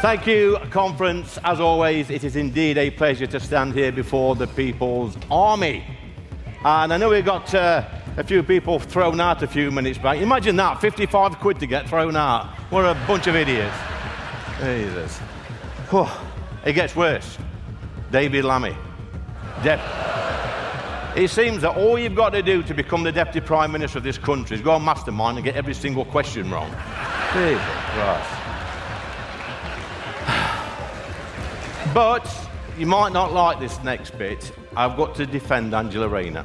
Thank you, conference. As always, it is indeed a pleasure to stand here before the People's Army. And I know we got a few people thrown out a few minutes back. Imagine that, 55 quid to get thrown out. What a bunch of idiots. Jesus. Whew. It gets worse. David Lammy. It seems that all you've got to do to become the Deputy Prime Minister of this country is go on Mastermind and get every single question wrong. Jesus Christ. But you might not like this next bit. I've got to defend Angela Rayner.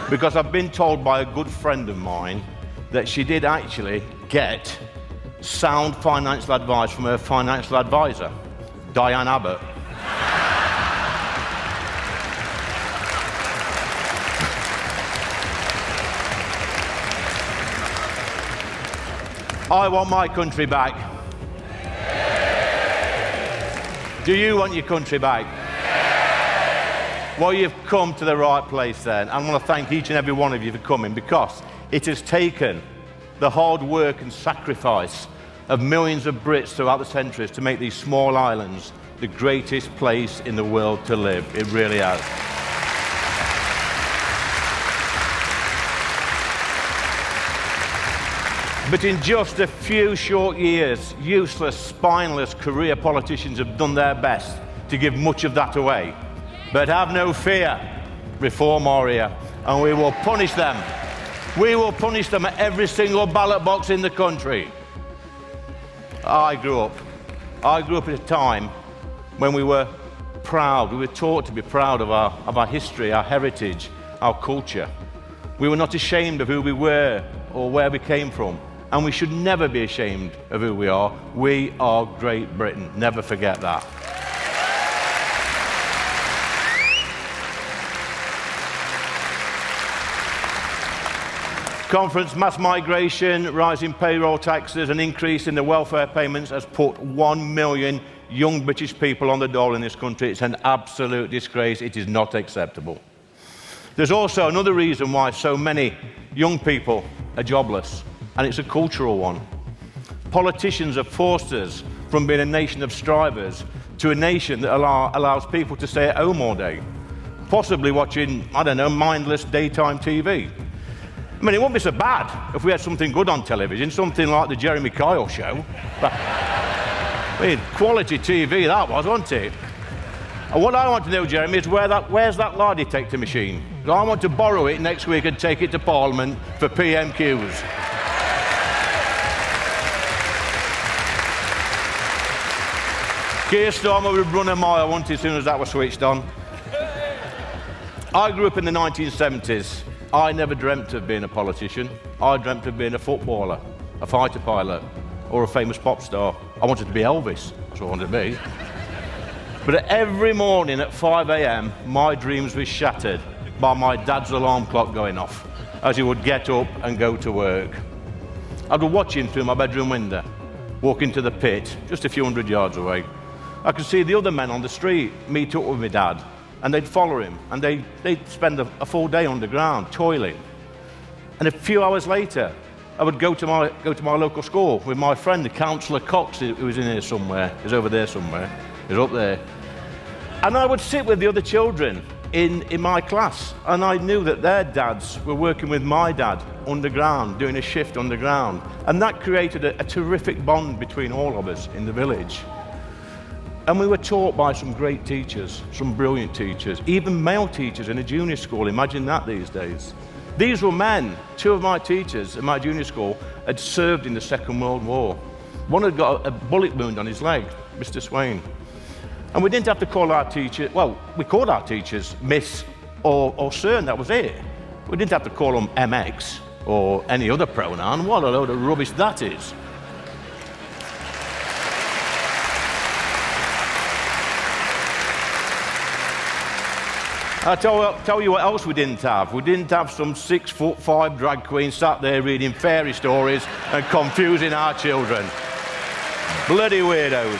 Because I've been told by a good friend of mine that she did actually get sound financial advice from her financial advisor, Diane Abbott. I want my country back. Do you want your country back? Well, you've come to the right place then. I want to thank each and every one of you for coming, because it has taken the hard work and sacrifice of millions of Brits throughout the centuries to make these small islands the greatest place in the world to live. It really has. But in just a few short years, useless, spineless career politicians have done their best to give much of that away. But have no fear, Reform are here, and we will punish them. We will punish them at every single ballot box in the country. I grew up at a time when we were proud. We were taught to be proud of our history, our heritage, our culture. We were not ashamed of who we were or where we came from. And we should never be ashamed of who we are. We are Great Britain. Never forget that. Conference, mass migration, rising payroll taxes, and increase in the welfare payments has put 1 million young British people on the dole in this country. It's an absolute disgrace. It is not acceptable. There's also another reason why so many young people are jobless, and it's a cultural one. Politicians have forced us from being a nation of strivers to a nation that allows people to stay at home all day, possibly watching, I don't know, mindless daytime TV. I mean, it wouldn't be so bad if we had something good on television, something like the Jeremy Kyle show. But, I mean, quality TV that was, wasn't it? And what I want to know, Jeremy, is where's that lie detector machine? I want to borrow it next week and take it to Parliament for PMQs. Keir Starmer would run a mile, wouldn't he, as soon as that was switched on. I grew up in the 1970s. I never dreamt of being a politician. I dreamt of being a footballer, a fighter pilot, or a famous pop star. I wanted to be Elvis. That's what I wanted to be. But every morning at 5 a.m, my dreams were shattered by my dad's alarm clock going off as he would get up and go to work. I would watch him through my bedroom window, walk into the pit just a few hundred yards away. I could see the other men on the street meet up with my dad, and they'd follow him, and they'd spend a full day underground toiling. And a few hours later, I would go to my local school with my friend, Councillor Cox, who was in here somewhere. He's over there somewhere. He's up there. And I would sit with the other children in my class, and I knew that their dads were working with my dad underground, doing a shift underground. And that created a terrific bond between all of us in the village. And we were taught by some great teachers, some brilliant teachers, even male teachers in a junior school. Imagine that these days. These were men. Two of my teachers at my junior school had served in the Second World War. One had got a bullet wound on his leg, Mr. Swain. And we didn't have to call our teacher, well, we called our teachers Miss or Sir, and that was it. We didn't have to call them MX or any other pronoun. What a load of rubbish that is. I'll tell you what else we didn't have. We didn't have some 6'5" drag queen sat there reading fairy stories and confusing our children. Bloody weirdos.